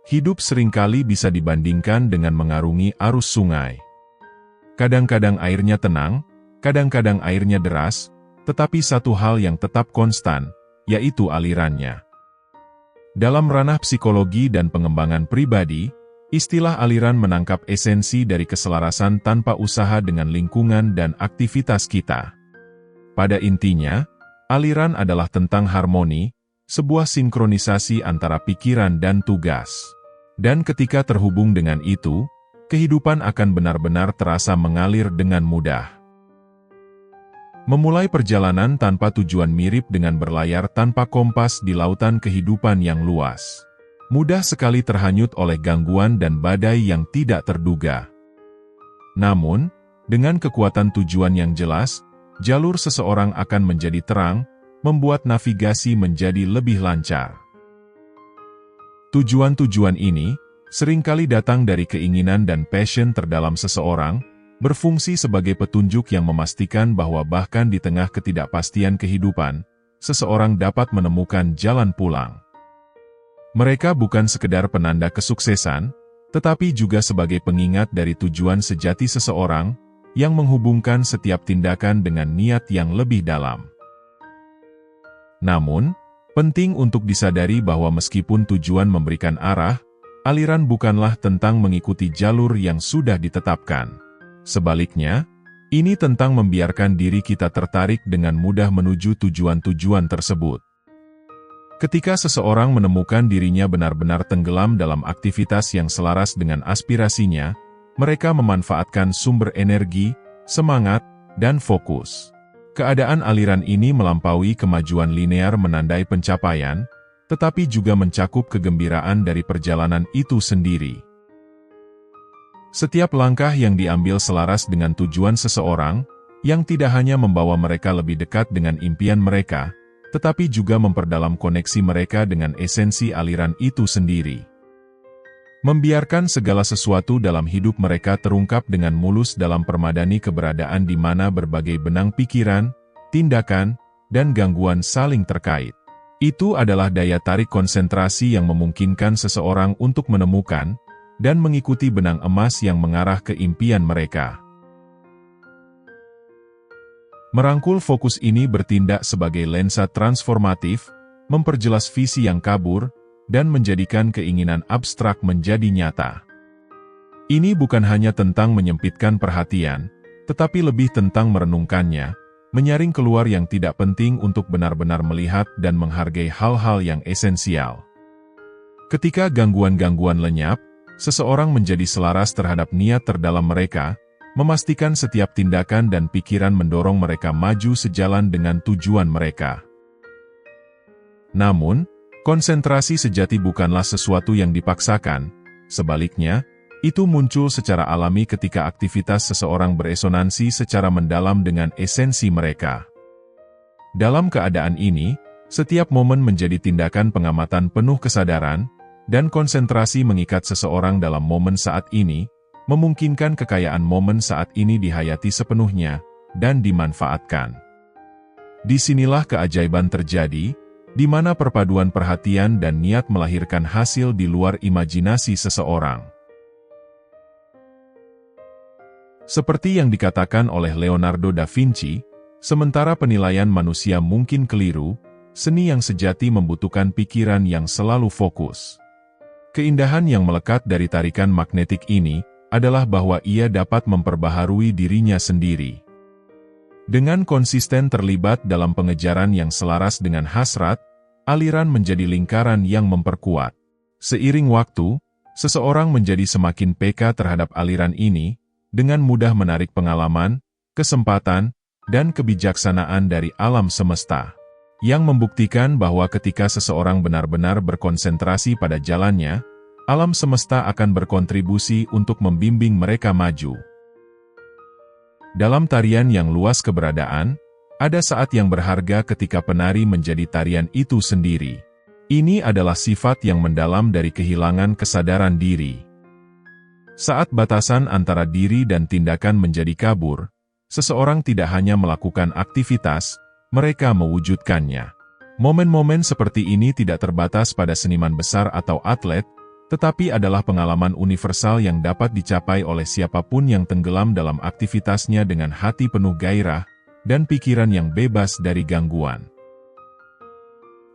Hidup seringkali bisa dibandingkan dengan mengarungi arus sungai. Kadang-kadang airnya tenang, kadang-kadang airnya deras, tetapi satu hal yang tetap konstan, yaitu alirannya. Dalam ranah psikologi dan pengembangan pribadi, istilah aliran menangkap esensi dari keselarasan tanpa usaha dengan lingkungan dan aktivitas kita. Pada intinya, aliran adalah tentang harmoni, sebuah sinkronisasi antara pikiran dan tugas. Dan ketika terhubung dengan itu, kehidupan akan benar-benar terasa mengalir dengan mudah. Memulai perjalanan tanpa tujuan mirip dengan berlayar tanpa kompas di lautan kehidupan yang luas. Mudah sekali terhanyut oleh gangguan dan badai yang tidak terduga. Namun, dengan kekuatan tujuan yang jelas, jalur seseorang akan menjadi terang, membuat navigasi menjadi lebih lancar. Tujuan-tujuan ini seringkali datang dari keinginan dan passion terdalam seseorang, berfungsi sebagai petunjuk yang memastikan bahwa bahkan di tengah ketidakpastian kehidupan, seseorang dapat menemukan jalan pulang. Mereka bukan sekedar penanda kesuksesan, tetapi juga sebagai pengingat dari tujuan sejati seseorang, yang menghubungkan setiap tindakan dengan niat yang lebih dalam. Namun, penting untuk disadari bahwa meskipun tujuan memberikan arah, aliran bukanlah tentang mengikuti jalur yang sudah ditetapkan. Sebaliknya, ini tentang membiarkan diri kita tertarik dengan mudah menuju tujuan-tujuan tersebut. Ketika seseorang menemukan dirinya benar-benar tenggelam dalam aktivitas yang selaras dengan aspirasinya, mereka memanfaatkan sumber energi, semangat, dan fokus. Keadaan aliran ini melampaui kemajuan linear menandai pencapaian, tetapi juga mencakup kegembiraan dari perjalanan itu sendiri. Setiap langkah yang diambil selaras dengan tujuan seseorang, yang tidak hanya membawa mereka lebih dekat dengan impian mereka, tetapi juga memperdalam koneksi mereka dengan esensi aliran itu sendiri. Membiarkan segala sesuatu dalam hidup mereka terungkap dengan mulus dalam permadani keberadaan di mana berbagai benang pikiran, tindakan, dan gangguan saling terkait. Itu adalah daya tarik konsentrasi yang memungkinkan seseorang untuk menemukan dan mengikuti benang emas yang mengarah ke impian mereka. Merangkul fokus ini bertindak sebagai lensa transformatif, memperjelas visi yang kabur, dan menjadikan keinginan abstrak menjadi nyata. Ini bukan hanya tentang menyempitkan perhatian, tetapi lebih tentang merenungkannya, menyaring keluar yang tidak penting untuk benar-benar melihat dan menghargai hal-hal yang esensial. Ketika gangguan-gangguan lenyap, seseorang menjadi selaras terhadap niat terdalam mereka, memastikan setiap tindakan dan pikiran mendorong mereka maju sejalan dengan tujuan mereka. Namun, konsentrasi sejati bukanlah sesuatu yang dipaksakan, sebaliknya, itu muncul secara alami ketika aktivitas seseorang beresonansi secara mendalam dengan esensi mereka. Dalam keadaan ini, setiap momen menjadi tindakan pengamatan penuh kesadaran, dan konsentrasi mengikat seseorang dalam momen saat ini, memungkinkan kekayaan momen saat ini dihayati sepenuhnya, dan dimanfaatkan. Disinilah keajaiban terjadi, di mana perpaduan perhatian dan niat melahirkan hasil di luar imajinasi seseorang. Seperti yang dikatakan oleh Leonardo da Vinci, sementara penilaian manusia mungkin keliru, seni yang sejati membutuhkan pikiran yang selalu fokus. Keindahan yang melekat dari tarikan magnetik ini, adalah bahwa ia dapat memperbaharui dirinya sendiri. Dengan konsisten terlibat dalam pengejaran yang selaras dengan hasrat, aliran menjadi lingkaran yang memperkuat. Seiring waktu, seseorang menjadi semakin peka terhadap aliran ini, dengan mudah menarik pengalaman, kesempatan, dan kebijaksanaan dari alam semesta. Yang membuktikan bahwa ketika seseorang benar-benar berkonsentrasi pada jalannya, alam semesta akan berkontribusi untuk membimbing mereka maju. Dalam tarian yang luas keberadaan, ada saat yang berharga ketika penari menjadi tarian itu sendiri. Ini adalah sifat yang mendalam dari kehilangan kesadaran diri. Saat batasan antara diri dan tindakan menjadi kabur, seseorang tidak hanya melakukan aktivitas, mereka mewujudkannya. Momen-momen seperti ini tidak terbatas pada seniman besar atau atlet, tetapi adalah pengalaman universal yang dapat dicapai oleh siapapun yang tenggelam dalam aktivitasnya dengan hati penuh gairah dan pikiran yang bebas dari gangguan.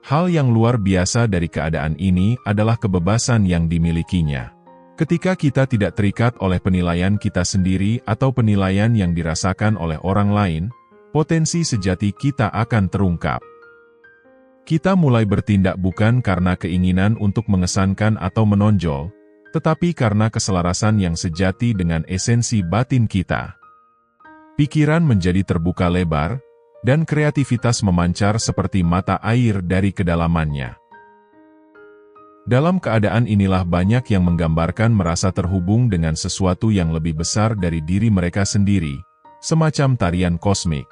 Hal yang luar biasa dari keadaan ini adalah kebebasan yang dimilikinya. Ketika kita tidak terikat oleh penilaian kita sendiri atau penilaian yang dirasakan oleh orang lain, potensi sejati kita akan terungkap. Kita mulai bertindak bukan karena keinginan untuk mengesankan atau menonjol, tetapi karena keselarasan yang sejati dengan esensi batin kita. Pikiran menjadi terbuka lebar, dan kreativitas memancar seperti mata air dari kedalamannya. Dalam keadaan inilah banyak yang menggambarkan merasa terhubung dengan sesuatu yang lebih besar dari diri mereka sendiri, semacam tarian kosmik.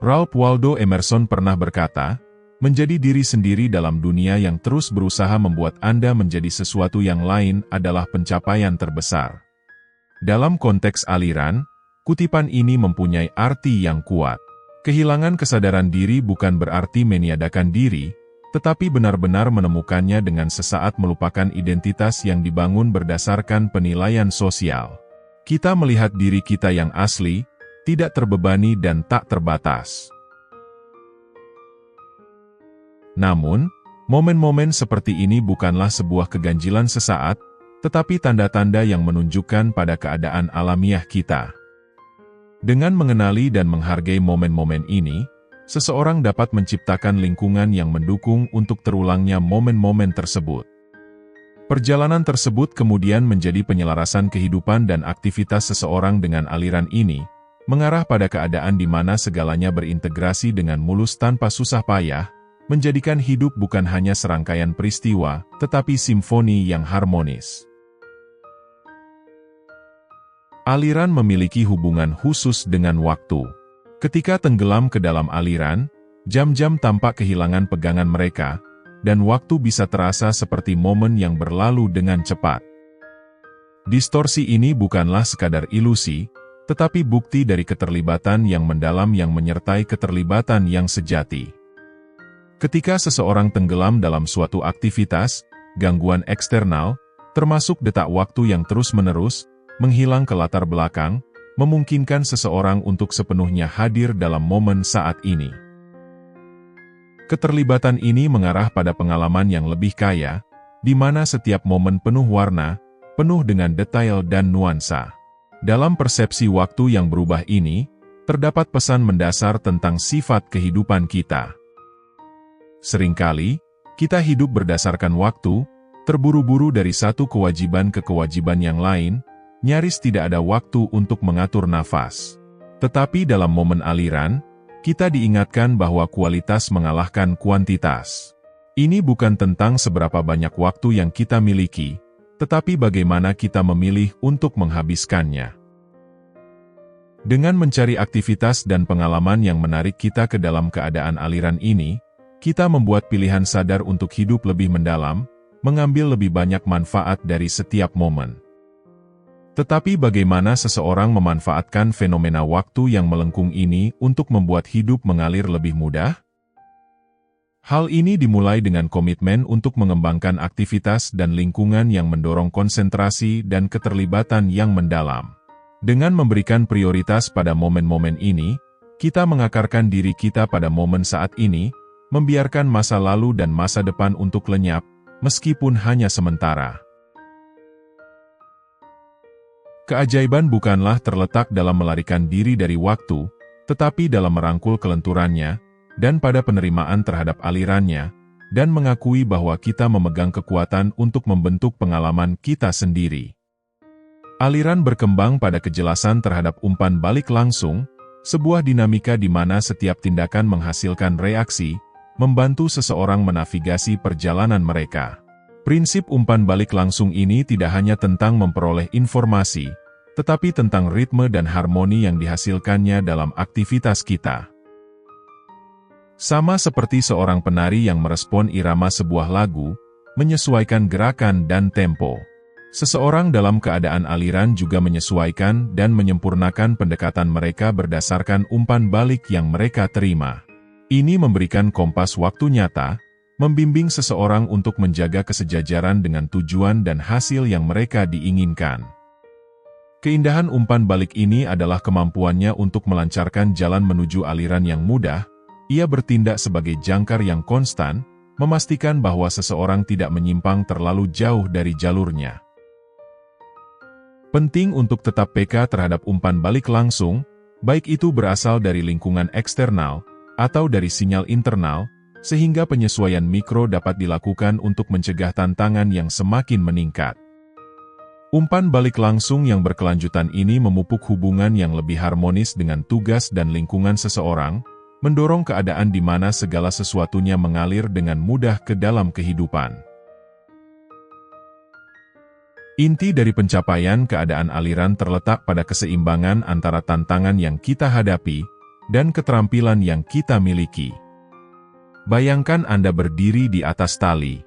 Ralph Waldo Emerson pernah berkata, menjadi diri sendiri dalam dunia yang terus berusaha membuat Anda menjadi sesuatu yang lain adalah pencapaian terbesar. Dalam konteks aliran, kutipan ini mempunyai arti yang kuat. Kehilangan kesadaran diri bukan berarti meniadakan diri, tetapi benar-benar menemukannya dengan sesaat melupakan identitas yang dibangun berdasarkan penilaian sosial. Kita melihat diri kita yang asli, tidak terbebani dan tak terbatas. Namun, momen-momen seperti ini bukanlah sebuah keganjilan sesaat, tetapi tanda-tanda yang menunjukkan pada keadaan alamiah kita. Dengan mengenali dan menghargai momen-momen ini, seseorang dapat menciptakan lingkungan yang mendukung untuk terulangnya momen-momen tersebut. Perjalanan tersebut kemudian menjadi penyelarasan kehidupan dan aktivitas seseorang dengan aliran ini, mengarah pada keadaan di mana segalanya berintegrasi dengan mulus tanpa susah payah, menjadikan hidup bukan hanya serangkaian peristiwa, tetapi simfoni yang harmonis. Aliran memiliki hubungan khusus dengan waktu. Ketika tenggelam ke dalam aliran, jam-jam tampak kehilangan pegangan mereka, dan waktu bisa terasa seperti momen yang berlalu dengan cepat. Distorsi ini bukanlah sekadar ilusi, tetapi bukti dari keterlibatan yang mendalam yang menyertai keterlibatan yang sejati. Ketika seseorang tenggelam dalam suatu aktivitas, gangguan eksternal, termasuk detak waktu yang terus-menerus, menghilang ke latar belakang, memungkinkan seseorang untuk sepenuhnya hadir dalam momen saat ini. Keterlibatan ini mengarah pada pengalaman yang lebih kaya, di mana setiap momen penuh warna, penuh dengan detail dan nuansa. Dalam persepsi waktu yang berubah ini, terdapat pesan mendasar tentang sifat kehidupan kita. Seringkali, kita hidup berdasarkan waktu, terburu-buru dari satu kewajiban ke kewajiban yang lain, nyaris tidak ada waktu untuk mengatur nafas. Tetapi dalam momen aliran, kita diingatkan bahwa kualitas mengalahkan kuantitas. Ini bukan tentang seberapa banyak waktu yang kita miliki, tetapi bagaimana kita memilih untuk menghabiskannya. Dengan mencari aktivitas dan pengalaman yang menarik kita ke dalam keadaan aliran ini, kita membuat pilihan sadar untuk hidup lebih mendalam, mengambil lebih banyak manfaat dari setiap momen. Tetapi bagaimana seseorang memanfaatkan fenomena waktu yang melengkung ini untuk membuat hidup mengalir lebih mudah? Hal ini dimulai dengan komitmen untuk mengembangkan aktivitas dan lingkungan yang mendorong konsentrasi dan keterlibatan yang mendalam. Dengan memberikan prioritas pada momen-momen ini, kita mengakarkan diri kita pada momen saat ini, membiarkan masa lalu dan masa depan untuk lenyap, meskipun hanya sementara. Keajaiban bukanlah terletak dalam melarikan diri dari waktu, tetapi dalam merangkul kelenturannya, dan pada penerimaan terhadap alirannya, dan mengakui bahwa kita memegang kekuatan untuk membentuk pengalaman kita sendiri. Aliran berkembang pada kejelasan terhadap umpan balik langsung, sebuah dinamika di mana setiap tindakan menghasilkan reaksi, membantu seseorang menavigasi perjalanan mereka. Prinsip umpan balik langsung ini tidak hanya tentang memperoleh informasi, tetapi tentang ritme dan harmoni yang dihasilkannya dalam aktivitas kita. Sama seperti seorang penari yang merespon irama sebuah lagu, menyesuaikan gerakan dan tempo. Seseorang dalam keadaan aliran juga menyesuaikan dan menyempurnakan pendekatan mereka berdasarkan umpan balik yang mereka terima. Ini memberikan kompas waktu nyata, membimbing seseorang untuk menjaga kesejajaran dengan tujuan dan hasil yang mereka diinginkan. Keindahan umpan balik ini adalah kemampuannya untuk melancarkan jalan menuju aliran yang mudah. Ia bertindak sebagai jangkar yang konstan, memastikan bahwa seseorang tidak menyimpang terlalu jauh dari jalurnya. Penting untuk tetap peka terhadap umpan balik langsung, baik itu berasal dari lingkungan eksternal atau dari sinyal internal, sehingga penyesuaian mikro dapat dilakukan untuk mencegah tantangan yang semakin meningkat. Umpan balik langsung yang berkelanjutan ini memupuk hubungan yang lebih harmonis dengan tugas dan lingkungan seseorang, mendorong keadaan di mana segala sesuatunya mengalir dengan mudah ke dalam kehidupan. Inti dari pencapaian keadaan aliran terletak pada keseimbangan antara tantangan yang kita hadapi dan keterampilan yang kita miliki. Bayangkan Anda berdiri di atas tali.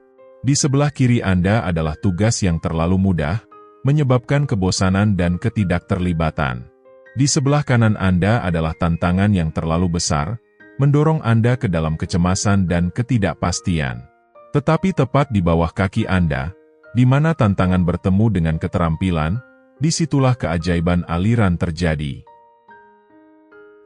Di sebelah kiri Anda adalah tugas yang terlalu mudah, menyebabkan kebosanan dan ketidakterlibatan. Di sebelah kanan Anda adalah tantangan yang terlalu besar, mendorong Anda ke dalam kecemasan dan ketidakpastian. Tetapi tepat di bawah kaki Anda, di mana tantangan bertemu dengan keterampilan, disitulah keajaiban aliran terjadi.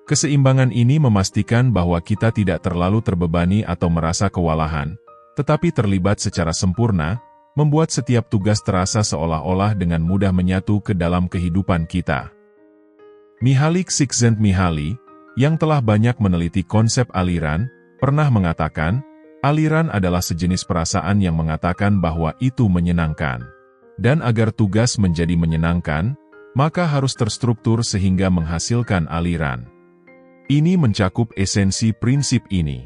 Keseimbangan ini memastikan bahwa kita tidak terlalu terbebani atau merasa kewalahan, tetapi terlibat secara sempurna, membuat setiap tugas terasa seolah-olah dengan mudah menyatu ke dalam kehidupan kita. Mihaly Csikszentmihalyi, yang telah banyak meneliti konsep aliran, pernah mengatakan, aliran adalah sejenis perasaan yang mengatakan bahwa itu menyenangkan. Dan agar tugas menjadi menyenangkan, maka harus terstruktur sehingga menghasilkan aliran. Ini mencakup esensi prinsip ini.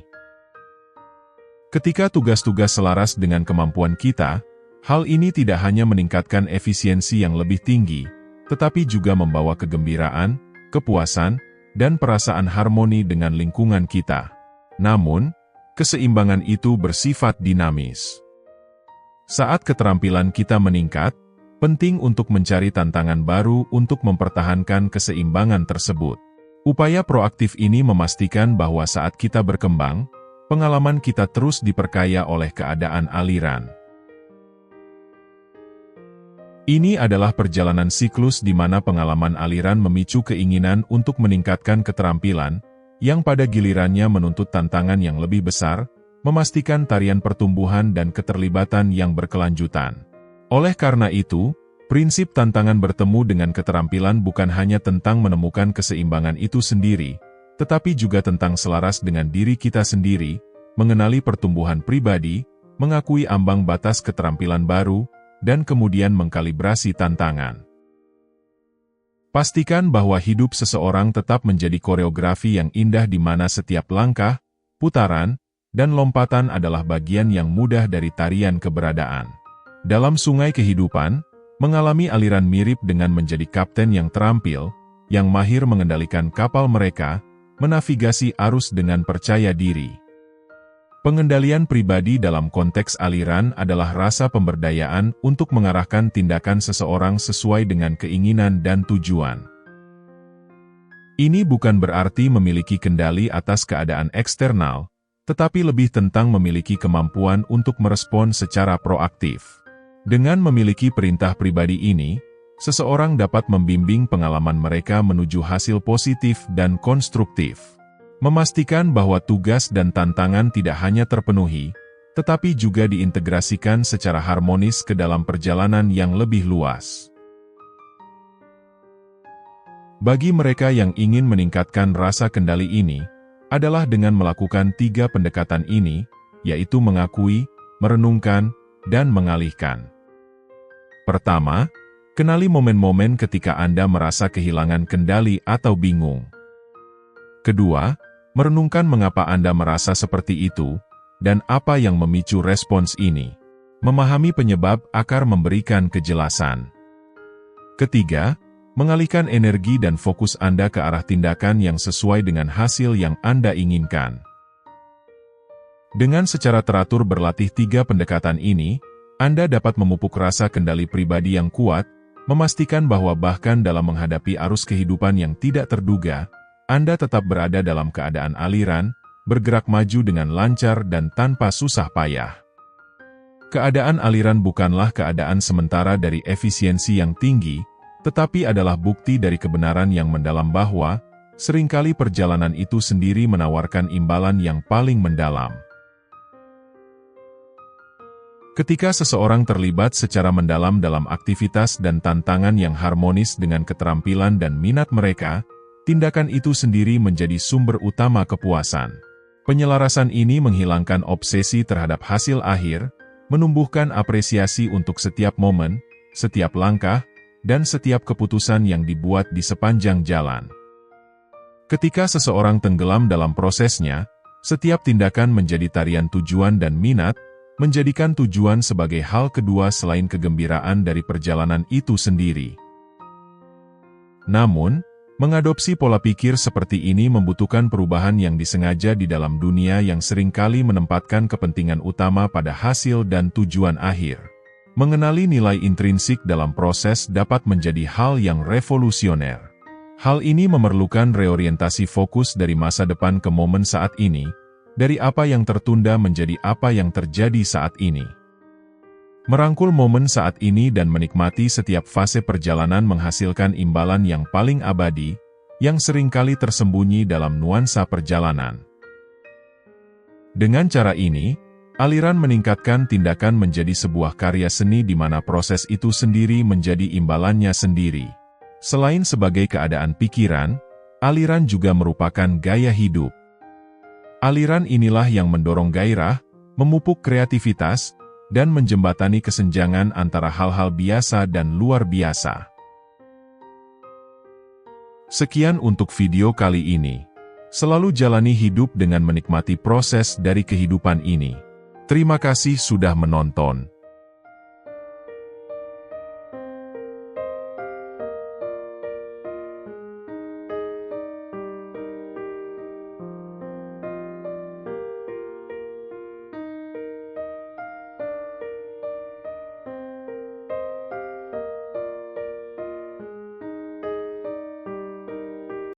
Ketika tugas-tugas selaras dengan kemampuan kita, hal ini tidak hanya meningkatkan efisiensi yang lebih tinggi, tetapi juga membawa kegembiraan, kepuasan, dan perasaan harmoni dengan lingkungan kita. Namun, keseimbangan itu bersifat dinamis. Saat keterampilan kita meningkat, penting untuk mencari tantangan baru untuk mempertahankan keseimbangan tersebut. Upaya proaktif ini memastikan bahwa saat kita berkembang, pengalaman kita terus diperkaya oleh keadaan aliran. Ini adalah perjalanan siklus di mana pengalaman aliran memicu keinginan untuk meningkatkan keterampilan, yang pada gilirannya menuntut tantangan yang lebih besar, memastikan tarian pertumbuhan dan keterlibatan yang berkelanjutan. Oleh karena itu, prinsip tantangan bertemu dengan keterampilan bukan hanya tentang menemukan keseimbangan itu sendiri, tetapi juga tentang selaras dengan diri kita sendiri, mengenali pertumbuhan pribadi, mengakui ambang batas keterampilan baru, dan kemudian mengkalibrasi tantangan. Pastikan bahwa hidup seseorang tetap menjadi koreografi yang indah di mana setiap langkah, putaran, dan lompatan adalah bagian yang mudah dari tarian keberadaan. Dalam sungai kehidupan, mengalami aliran mirip dengan menjadi kapten yang terampil, yang mahir mengendalikan kapal mereka, menavigasi arus dengan percaya diri. Pengendalian pribadi dalam konteks aliran adalah rasa pemberdayaan untuk mengarahkan tindakan seseorang sesuai dengan keinginan dan tujuan. Ini bukan berarti memiliki kendali atas keadaan eksternal, tetapi lebih tentang memiliki kemampuan untuk merespon secara proaktif. Dengan memiliki perintah pribadi ini, seseorang dapat membimbing pengalaman mereka menuju hasil positif dan konstruktif. Memastikan bahwa tugas dan tantangan tidak hanya terpenuhi, tetapi juga diintegrasikan secara harmonis ke dalam perjalanan yang lebih luas. Bagi mereka yang ingin meningkatkan rasa kendali ini, adalah dengan melakukan 3 pendekatan ini, yaitu mengakui, merenungkan, dan mengalihkan. Pertama, kenali momen-momen ketika Anda merasa kehilangan kendali atau bingung. Kedua, merenungkan mengapa Anda merasa seperti itu, dan apa yang memicu respons ini. Memahami penyebab akar memberikan kejelasan. Ketiga, mengalihkan energi dan fokus Anda ke arah tindakan yang sesuai dengan hasil yang Anda inginkan. Dengan secara teratur berlatih 3 pendekatan ini, Anda dapat memupuk rasa kendali pribadi yang kuat, memastikan bahwa bahkan dalam menghadapi arus kehidupan yang tidak terduga, Anda tetap berada dalam keadaan aliran, bergerak maju dengan lancar dan tanpa susah payah. Keadaan aliran bukanlah keadaan sementara dari efisiensi yang tinggi, tetapi adalah bukti dari kebenaran yang mendalam bahwa, seringkali perjalanan itu sendiri menawarkan imbalan yang paling mendalam. Ketika seseorang terlibat secara mendalam dalam aktivitas dan tantangan yang harmonis dengan keterampilan dan minat mereka, tindakan itu sendiri menjadi sumber utama kepuasan. Penyelarasan ini menghilangkan obsesi terhadap hasil akhir, menumbuhkan apresiasi untuk setiap momen, setiap langkah, dan setiap keputusan yang dibuat di sepanjang jalan. Ketika seseorang tenggelam dalam prosesnya, setiap tindakan menjadi tarian tujuan dan minat, menjadikan tujuan sebagai hal kedua selain kegembiraan dari perjalanan itu sendiri. Namun, mengadopsi pola pikir seperti ini membutuhkan perubahan yang disengaja di dalam dunia yang seringkali menempatkan kepentingan utama pada hasil dan tujuan akhir. Mengenali nilai intrinsik dalam proses dapat menjadi hal yang revolusioner. Hal ini memerlukan reorientasi fokus dari masa depan ke momen saat ini, dari apa yang tertunda menjadi apa yang terjadi saat ini. Merangkul momen saat ini dan menikmati setiap fase perjalanan menghasilkan imbalan yang paling abadi, yang seringkali tersembunyi dalam nuansa perjalanan. Dengan cara ini, aliran meningkatkan tindakan menjadi sebuah karya seni di mana proses itu sendiri menjadi imbalannya sendiri. Selain sebagai keadaan pikiran, aliran juga merupakan gaya hidup. Aliran inilah yang mendorong gairah, memupuk kreativitas, dan menjembatani kesenjangan antara hal-hal biasa dan luar biasa. Sekian untuk video kali ini. Selalu jalani hidup dengan menikmati proses dari kehidupan ini. Terima kasih sudah menonton.